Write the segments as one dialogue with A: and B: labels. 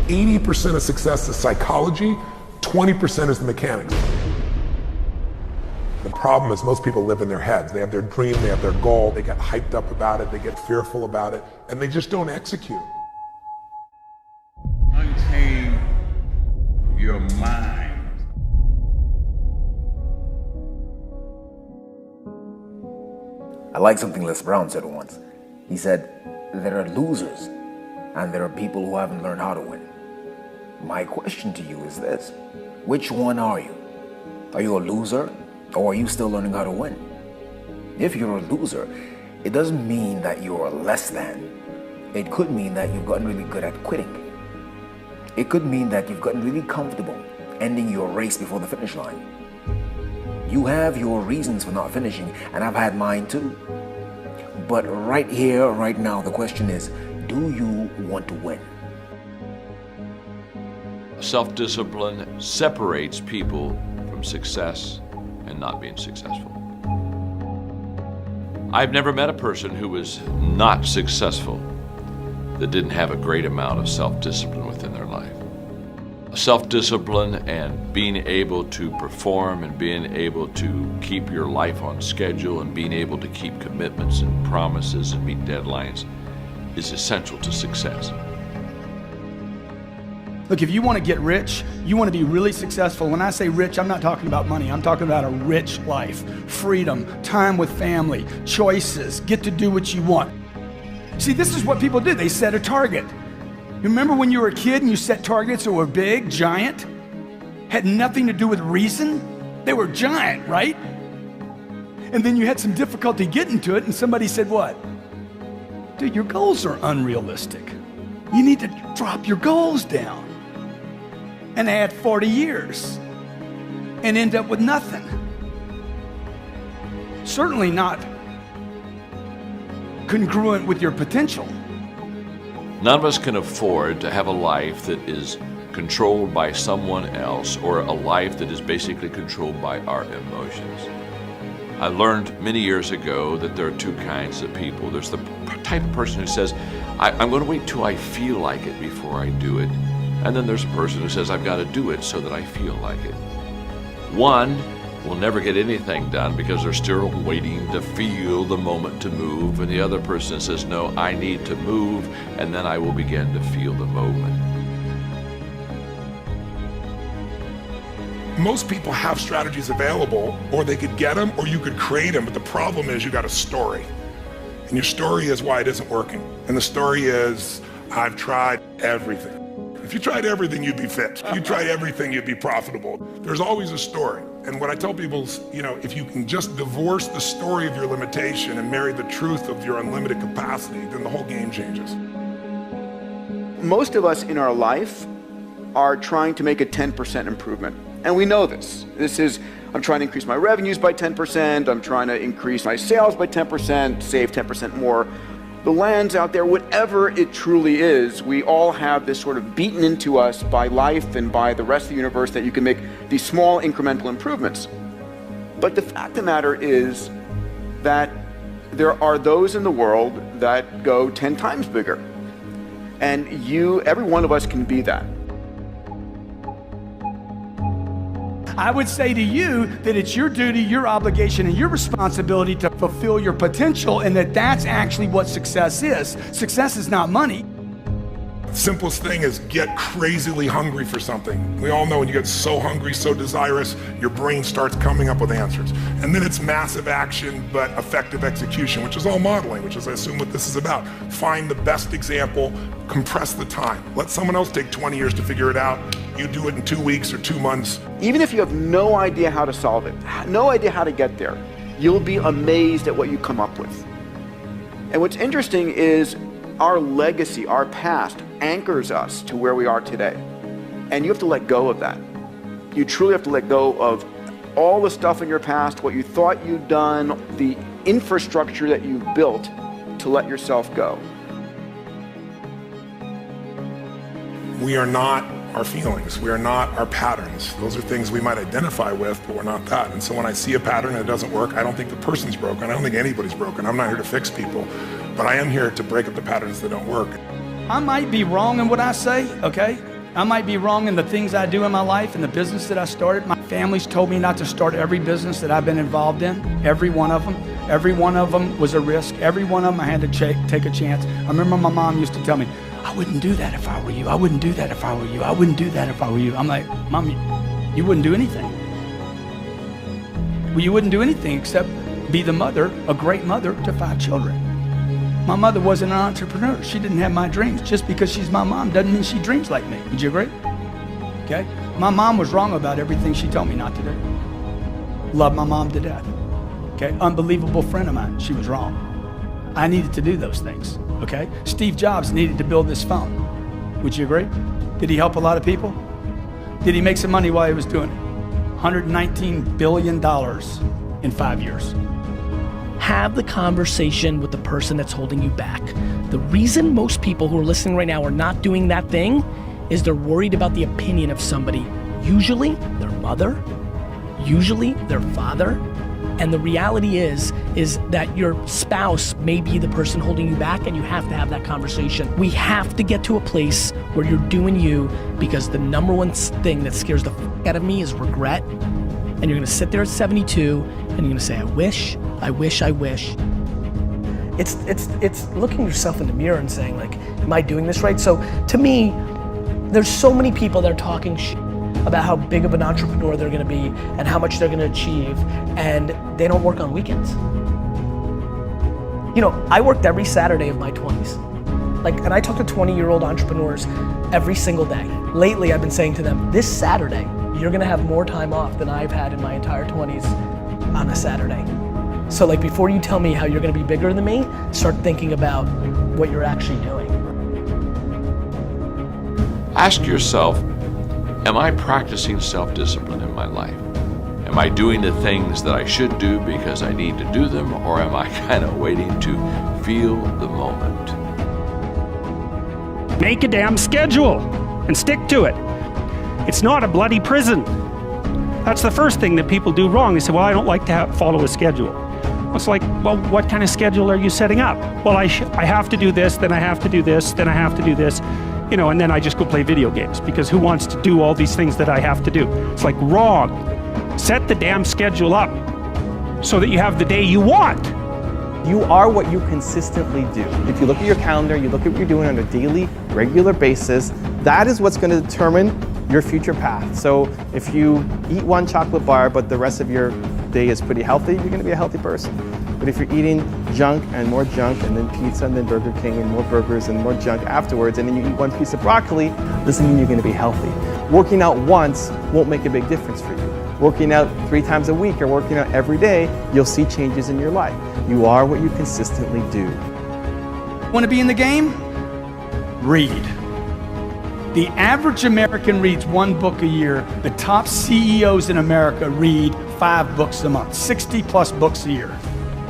A: 80% of success is psychology, 20% is the mechanics. The problem is most people live in their heads. They have their dream, they have their goal, they get hyped up about it, they get fearful about it, and they just don't execute.
B: Unchain your mind.
C: I like something Les Brown said once. He said, there are losers and there are people who haven't learned how to win. My question to you is this: which one are you? Are you a loser, or are you still learning how to win? If you're a loser, it doesn't mean that you're less than. It could mean that you've gotten really good at quitting. It could mean that you've gotten really comfortable ending your race before the finish line. You have your reasons for not finishing, and I've had mine too. But right here, right now, the question is, do you want to win?
D: Self-discipline separates people from success and not being successful. I've never met a person who was not successful that didn't have a great amount of self-discipline within their life. Self-discipline and being able to perform and being able to keep your life on schedule and being able to keep commitments and promises and meet deadlines is essential to success.
E: Look, if you want to get rich, you want to be really successful. When I say rich, I'm not talking about money. I'm talking about a rich life, freedom, time with family, choices, get to do what you want. See, this is what people do. They set a target. You remember when you were a kid and you set targets that were big, giant, had nothing to do with reason? They were giant, right? And then you had some difficulty getting to it and somebody said what? Dude, your goals are unrealistic. You need to drop your goals down and add 40 years and end up with nothing. Certainly not congruent with your potential.
D: None of us can afford to have a life that is controlled by someone else or a life that is basically controlled by our emotions. I learned many years ago that there are two kinds of people. There's the type of person who says, I'm going to wait till I feel like it before I do it. And then there's a person who says, I've got to do it so that I feel like it. One will never get anything done because they're still waiting to feel the moment to move. And the other person says, no, I need to move, and then I will begin to feel the moment.
A: Most people have strategies available, or they could get them, or you could create them, but the problem is you got a story. And your story is why it isn't working. And the story is, I've tried everything. If you tried everything, you'd be fit. If you tried everything, you'd be profitable. There's always a story. And what I tell people is, if you can just divorce the story of your limitation and marry the truth of your unlimited capacity, then the whole game changes.
F: Most of us in our life are trying to make a 10% improvement. And we know this. This is, I'm trying to increase my revenues by 10%, I'm trying to increase my sales by 10%, save 10% more. The lands out there, whatever it truly is, we all have this sort of beaten into us by life and by the rest of the universe that you can make these small incremental improvements. But the fact of the matter is that there are those in the world that go 10 times bigger. And every one of us can be that.
E: I would say to you that it's your duty, your obligation, and your responsibility to fulfill your potential, and that's actually what success is. Success is not money.
A: The simplest thing is get crazily hungry for something. We all know when you get so hungry, so desirous, your brain starts coming up with answers. And then it's massive action, but effective execution, which is all modeling, which is, I assume, what this is about. Find the best example, compress the time. Let someone else take 20 years to figure it out. You do it in 2 weeks or 2 months.
F: Even if you have no idea how to solve it, no idea how to get there, you'll be amazed at what you come up with. And what's interesting is our legacy, our past, anchors us to where we are today. And you have to let go of that. You truly have to let go of all the stuff in your past, what you thought you'd done, the infrastructure that you built to let yourself go.
A: We are not our feelings. We are not our patterns. Those are things we might identify with, but we're not that. And so when I see a pattern and it doesn't work, I don't think the person's broken. I don't think anybody's broken. I'm not here to fix people, but I am here to break up the patterns that don't work.
E: I might be wrong in what I say, okay? I might be wrong in the things I do in my life and the business that I started. My family's told me not to start every business that I've been involved in, every one of them. Every one of them was a risk. Every one of them I had to take a chance. I remember my mom used to tell me, I wouldn't do that if I were you. I wouldn't do that if I were you. I wouldn't do that if I were you. I'm like, Mom, you wouldn't do anything. Well, you wouldn't do anything except be the mother, a great mother to 5 children. My mother wasn't an entrepreneur. She didn't have my dreams. Just because she's my mom doesn't mean she dreams like me. Would you agree? Okay? My mom was wrong about everything she told me not to do. Love my mom to death. Okay? Unbelievable friend of mine. She was wrong. I needed to do those things. Okay? Steve Jobs needed to build this phone. Would you agree? Did he help a lot of people? Did he make some money while he was doing it? $119 billion in 5 years.
G: Have the conversation with the person that's holding you back. The reason most people who are listening right now are not doing that thing is they're worried about the opinion of somebody, usually their mother, usually their father. And the reality is that your spouse may be the person holding you back, and you have to have that conversation. We have to get to a place where you're doing you, because the number one thing that scares the f out of me is regret. And you're gonna sit there at 72 and you're gonna say, I wish. It's looking yourself in the mirror and saying, like, am I doing this right? So to me, there's so many people that are talking shit about how big of an entrepreneur they're gonna be and how much they're gonna achieve, and they don't work on weekends. You know, I worked every Saturday of my 20s. And I talk to 20-year-old entrepreneurs every single day. Lately, I've been saying to them, this Saturday, you're gonna have more time off than I've had in my entire 20s on a Saturday. So before you tell me how you're gonna be bigger than me, start thinking about what you're actually doing.
D: Ask yourself, am I practicing self-discipline in my life? Am I doing the things that I should do because I need to do them, or am I kind of waiting to feel the moment?
H: Make a damn schedule and stick to it. It's not a bloody prison. That's the first thing that people do wrong. They say, well, I don't like to follow a schedule. It's like, well, what kind of schedule are you setting up? Well, I have to do this, then I have to do this, then I have to do this, you know, and then I just go play video games, because who wants to do all these things that I have to do? It's like, wrong. Set the damn schedule up so that you have the day you want.
I: You are what you consistently do. If you look at your calendar, you look at what you're doing on a daily, regular basis, that is what's going to determine your future path. So if you eat one chocolate bar, but the rest of your day is pretty healthy, you're going to be a healthy person. But if you're eating junk and then pizza and then Burger King and more burgers and more junk afterwards, and then you eat one piece of broccoli, doesn't mean you're going to be healthy. Working out once won't make a big difference for you. Working out 3 times a week or working out every day, you'll see changes in your life. You are what you consistently do.
E: Want to be in the game? Read. The average American reads 1 book a year. The top CEOs in America read 5 books a month, 60 plus books a year.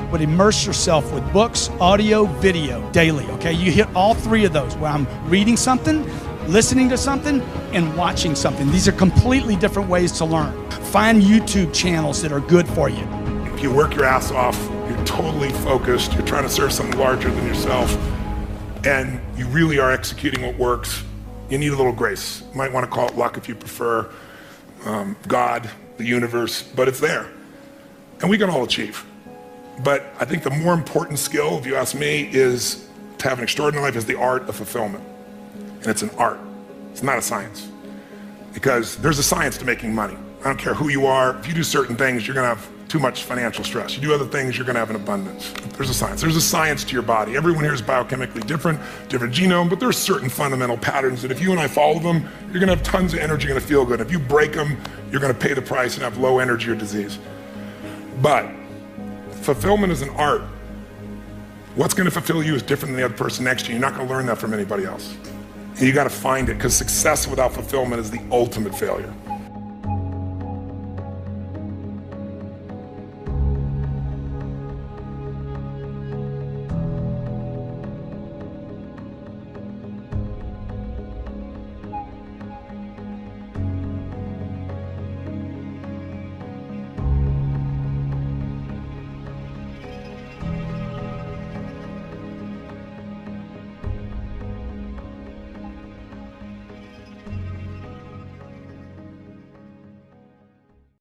E: But immerse yourself with books, audio, video, daily, okay? You hit all 3 of those, where I'm reading something, listening to something, and watching something. These are completely different ways to learn. Find YouTube channels that are good for you.
A: If you work your ass off, you're totally focused, you're trying to serve something larger than yourself, and you really are executing what works, you need a little grace. You might want to call it luck if you prefer, God, the universe, but it's there. And we can all achieve. But I think the more important skill, if you ask me, is to have an extraordinary life is the art of fulfillment. And it's an art, it's not a science. Because there's a science to making money. I don't care who you are, if you do certain things, you're gonna have too much financial stress. You do other things, you're gonna have an abundance. There's a science. There's a science to your body. Everyone here is biochemically different genome, but there's certain fundamental patterns that if you and I follow them, you're gonna have tons of energy, you're gonna feel good. If you break them, you're gonna pay the price and have low energy or disease. But fulfillment is an art. What's gonna fulfill you is different than the other person next to you. You're not gonna learn that from anybody else. And you gotta find it, because success without fulfillment is the ultimate failure.